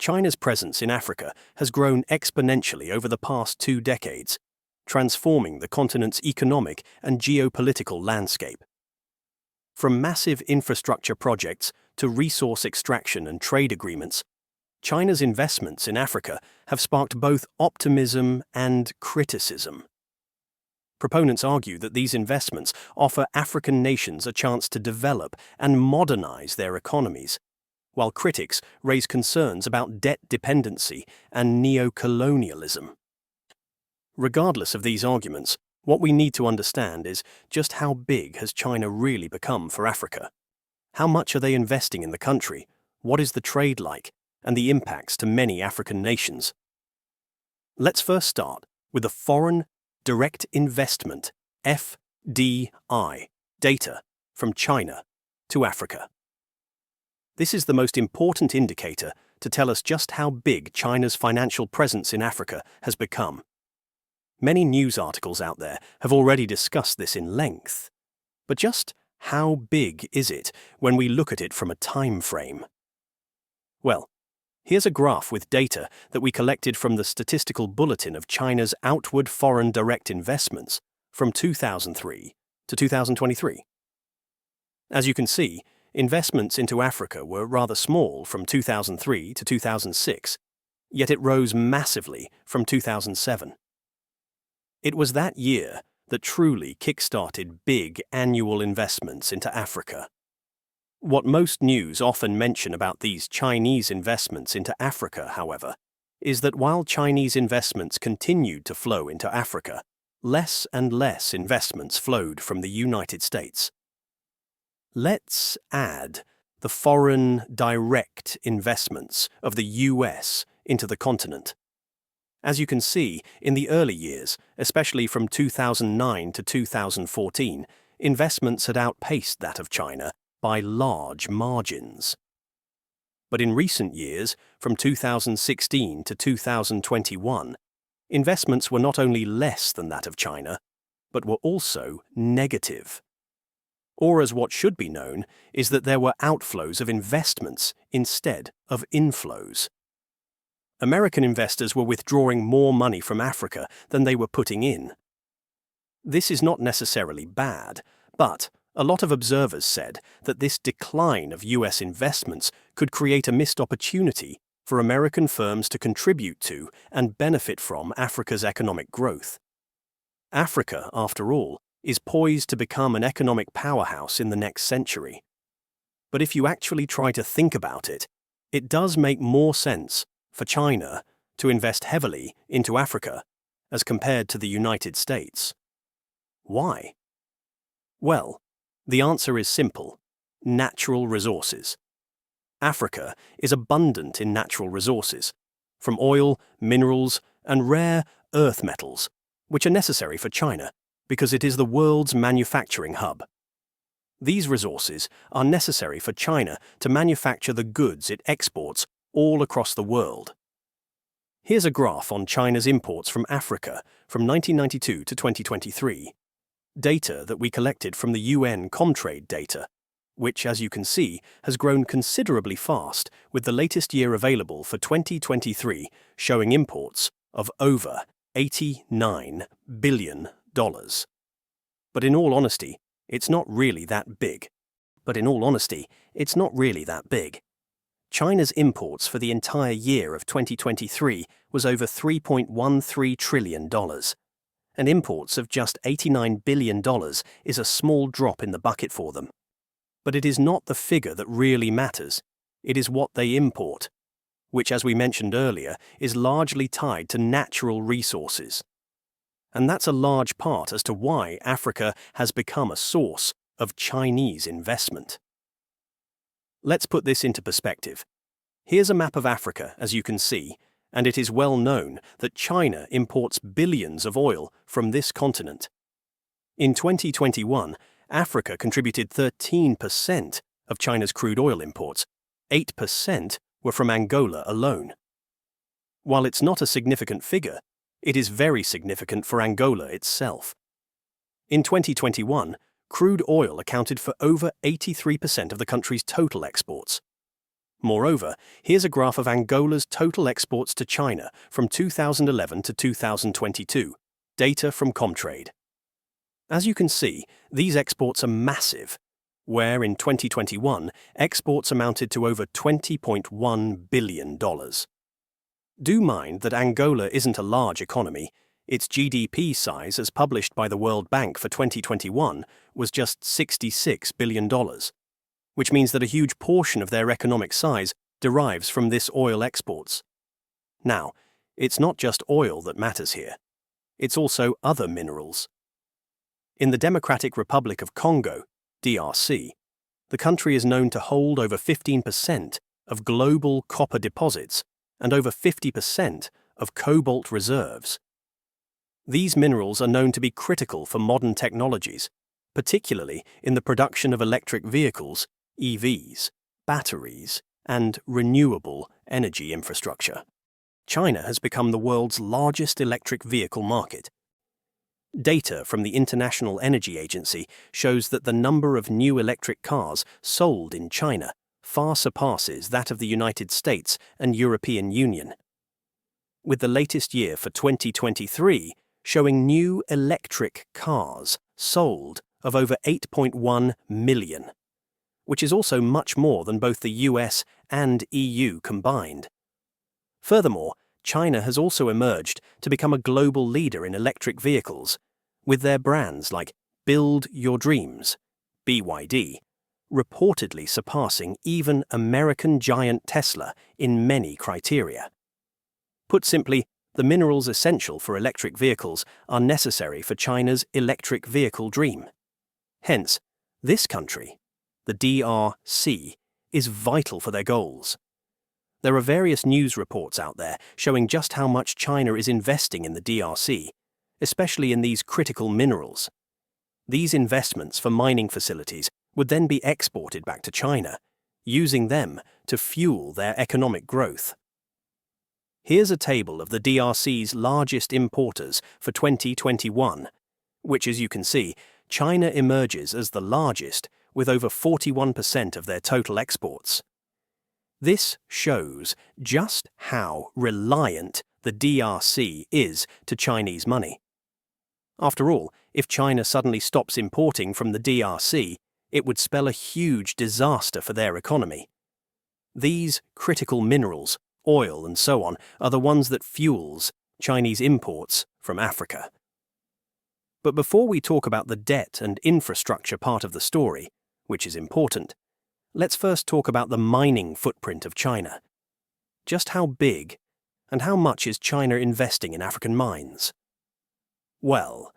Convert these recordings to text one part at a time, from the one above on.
China's presence in Africa has grown exponentially over the past 2 decades, transforming the continent's economic and geopolitical landscape. From massive infrastructure projects to resource extraction and trade agreements, China's investments in Africa have sparked both optimism and criticism. Proponents argue that these investments offer African nations a chance to develop and modernize their economies, while critics raise concerns about debt dependency and neo-colonialism. Regardless of these arguments, what we need to understand is just how big has China really become for Africa? How much are they investing in the country? What is the trade like? And the impacts to many African nations. Let's first start with the Foreign Direct Investment (FDI) data from China to Africa. This is the most important indicator to tell us just how big China's financial presence in Africa has become. Many news articles out there have already discussed this in length. But just how big is it when we look at it from a time frame? Well, here's a graph with data that we collected from the Statistical Bulletin of China's Outward Foreign Direct Investments from 2003 to 2023. As you can see, investments into Africa were rather small from 2003 to 2006, yet it rose massively from 2007. It was that year that truly kick-started big annual investments into Africa. What most news often mention about these Chinese investments into Africa, however, is that while Chinese investments continued to flow into Africa, less and less investments flowed from the United States. Let's add the foreign direct investments of the US into the continent. As you can see, in the early years, especially from 2009 to 2014, investments had outpaced that of China by large margins. But in recent years, from 2016 to 2021, investments were not only less than that of China, but were also negative. Or as what should be known is that there were outflows of investments instead of inflows. American investors were withdrawing more money from Africa than they were putting in. This is not necessarily bad, but a lot of observers said that this decline of US investments could create a missed opportunity for American firms to contribute to and benefit from Africa's economic growth. Africa, after all, is poised to become an economic powerhouse in the next century. But if you actually try to think about it, it does make more sense for China to invest heavily into Africa as compared to the United States. Why? Well, the answer is simple: natural resources. Africa is abundant in natural resources, from oil, minerals, and rare earth metals, which are necessary for China because it is the world's manufacturing hub. These resources are necessary for China to manufacture the goods it exports all across the world. Here's a graph on China's imports from Africa from 1992 to 2023, data that we collected from the UN Comtrade data, which, as you can see, has grown considerably fast, with the latest year available for 2023 showing imports of over $89 billion. But in all honesty, it's not really that big. China's imports for the entire year of 2023 was over $3.13 trillion. And imports of just $89 billion is a small drop in the bucket for them. But it is not the figure that really matters. It is what they import, which, as we mentioned earlier, is largely tied to natural resources. And that's a large part as to why Africa has become a source of Chinese investment. Let's put this into perspective. Here's a map of Africa, as you can see, and it is well known that China imports billions of oil from this continent. In 2021, Africa contributed 13% of China's crude oil imports. 8% were from Angola alone. While it's not a significant figure, it is very significant for Angola itself. In 2021, crude oil accounted for over 83% of the country's total exports. Moreover, here's a graph of Angola's total exports to China from 2011 to 2022, data from Comtrade. As you can see, these exports are massive, where in 2021, exports amounted to over $20.1 billion. Do mind that Angola isn't a large economy. Its GDP size, as published by the World Bank for 2021, was just $66 billion, which means that a huge portion of their economic size derives from this oil exports. Now, it's not just oil that matters here. It's also other minerals. In the Democratic Republic of Congo, DRC, the country is known to hold over 15% of global copper deposits and over 50% of cobalt reserves. These minerals are known to be critical for modern technologies, particularly in the production of electric vehicles, EVs, batteries, and renewable energy infrastructure. China has become the world's largest electric vehicle market. Data from the International Energy Agency shows that the number of new electric cars sold in China far surpasses that of the United States and European Union, with the latest year for 2023 showing new electric cars sold of over 8.1 million, which is also much more than both the US and EU combined. Furthermore, China has also emerged to become a global leader in electric vehicles, with their brands like Build Your Dreams, BYD, reportedly surpassing even American giant Tesla in many criteria. Put simply, the minerals essential for electric vehicles are necessary for China's electric vehicle dream. Hence, this country, the DRC, is vital for their goals. There are various news reports out there showing just how much China is investing in the DRC, especially in these critical minerals. These investments for mining facilities would then be exported back to China, using them to fuel their economic growth. Here's a table of the DRC's largest importers for 2021, which, as you can see, China emerges as the largest with over 41% of their total exports. This shows just how reliant the DRC is to Chinese money. After all, if China suddenly stops importing from the DRC, it would spell a huge disaster for their economy. These critical minerals, oil and so on, are the ones that fuels Chinese imports from Africa. But before we talk about the debt and infrastructure part of the story, which is important, let's first talk about the mining footprint of China. Just how big and how much is China investing in African mines? Well,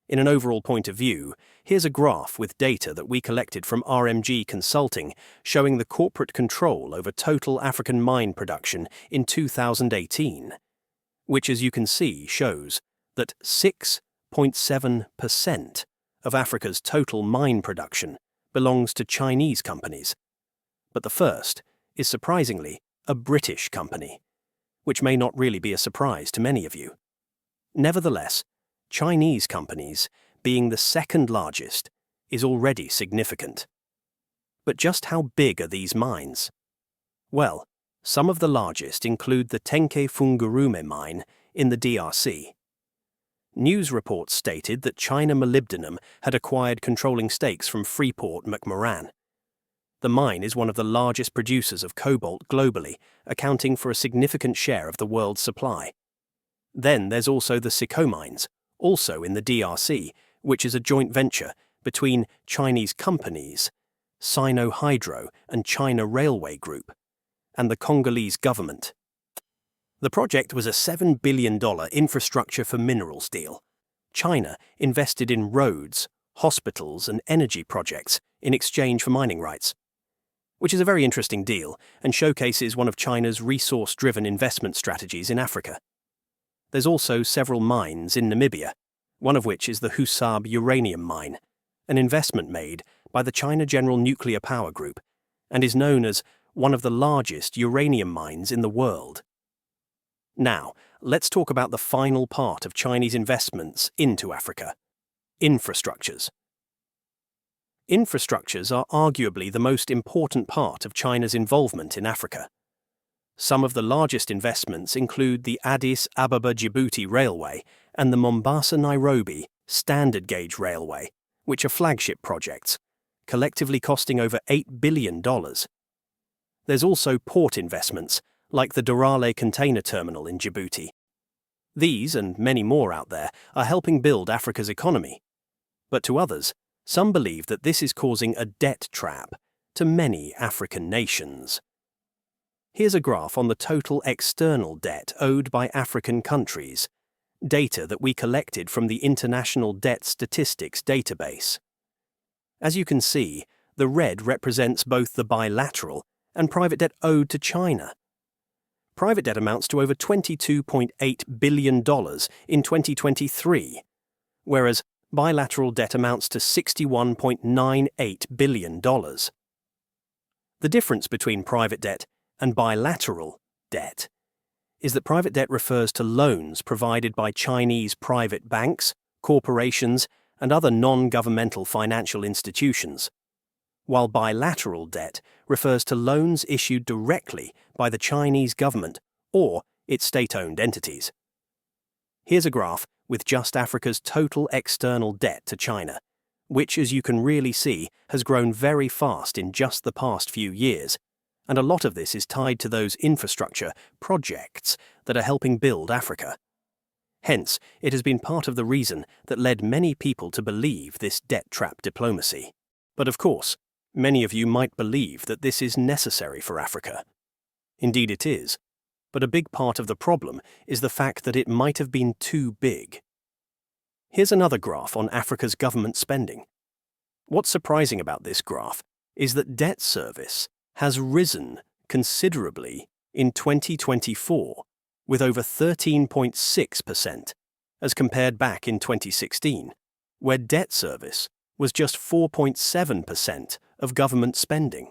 in an overall point of view, here's a graph with data that we collected from RMG Consulting showing the corporate control over total African mine production in 2018, which, as you can see, shows that 6.7% of Africa's total mine production belongs to Chinese companies. But the first is surprisingly a British company, which may not really be a surprise to many of you. Nevertheless, Chinese companies, being the second largest, is already significant. But just how big are these mines? Well, some of the largest include the Tenke Fungurume mine in the DRC. News reports stated that China Molybdenum had acquired controlling stakes from Freeport-McMoRan. The mine is one of the largest producers of cobalt globally, accounting for a significant share of the world's supply. Then there's also the Siko mines, also in the DRC, which is a joint venture between Chinese companies, Sino Hydro and China Railway Group, and the Congolese government. The project was a $7 billion infrastructure for minerals deal. China invested in roads, hospitals, and energy projects in exchange for mining rights, which is a very interesting deal and showcases one of China's resource-driven investment strategies in Africa. There's also several mines in Namibia, one of which is the Husab uranium mine, an investment made by the China General Nuclear Power Group, and is known as one of the largest uranium mines in the world. Now, let's talk about the final part of Chinese investments into Africa: infrastructures. Infrastructures are arguably the most important part of China's involvement in Africa. Some of the largest investments include the Addis Ababa-Djibouti Railway and the Mombasa-Nairobi Standard Gauge Railway, which are flagship projects, collectively costing over $8 billion. There's also port investments, like the Dorale container terminal in Djibouti. These, and many more out there, are helping build Africa's economy. But to others, some believe that this is causing a debt trap to many African nations. Here's a graph on the total external debt owed by African countries, data that we collected from the International Debt Statistics database. As you can see, the red represents both the bilateral and private debt owed to China. Private debt amounts to over $22.8 billion in 2023, whereas bilateral debt amounts to $61.98 billion. The difference between private debt and bilateral debt is that private debt refers to loans provided by Chinese private banks, corporations, and other non-governmental financial institutions, while bilateral debt refers to loans issued directly by the Chinese government or its state-owned entities. Here's a graph with just Africa's total external debt to China, which, as you can really see, has grown very fast in just the past few years, and a lot of this is tied to those infrastructure projects that are helping build Africa. Hence, it has been part of the reason that led many people to believe this debt trap diplomacy. But of course, many of you might believe that this is necessary for Africa. Indeed it is, but a big part of the problem is the fact that it might have been too big. Here's another graph on Africa's government spending. What's surprising about this graph is that debt service has risen considerably in 2024, with over 13.6%, as compared back in 2016, where debt service was just 4.7% of government spending.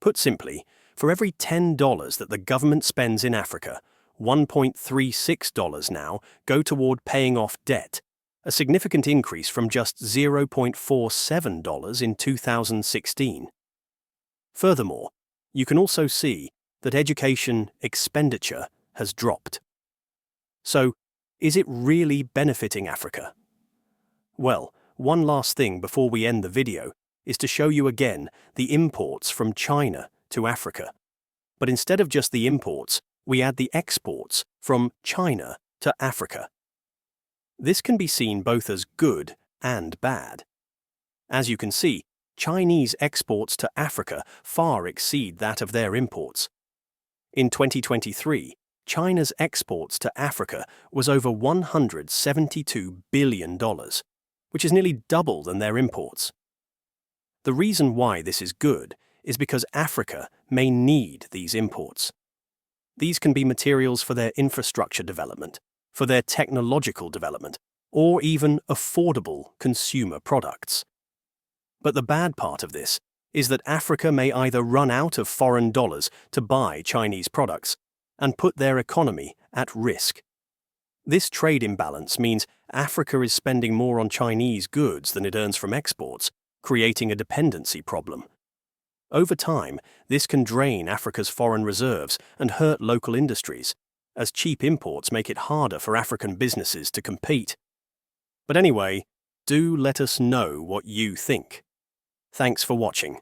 Put simply, for every $10 that the government spends in Africa, $1.36 now go toward paying off debt, a significant increase from just $0.47 in 2016. Furthermore, you can also see that education expenditure has dropped. So, is it really benefiting Africa? Well, one last thing before we end the video is to show you again the imports from China to Africa. But instead of just the imports, we add the exports from China to Africa. This can be seen both as good and bad. As you can see, Chinese exports to Africa far exceed that of their imports. In 2023, China's exports to Africa was over $172 billion, which is nearly double than their imports. The reason why this is good is because Africa may need these imports. These can be materials for their infrastructure development, for their technological development, or even affordable consumer products. But the bad part of this is that Africa may either run out of foreign dollars to buy Chinese products and put their economy at risk. This trade imbalance means Africa is spending more on Chinese goods than it earns from exports, creating a dependency problem. Over time, this can drain Africa's foreign reserves and hurt local industries, as cheap imports make it harder for African businesses to compete. But anyway, do let us know what you think. Thanks for watching.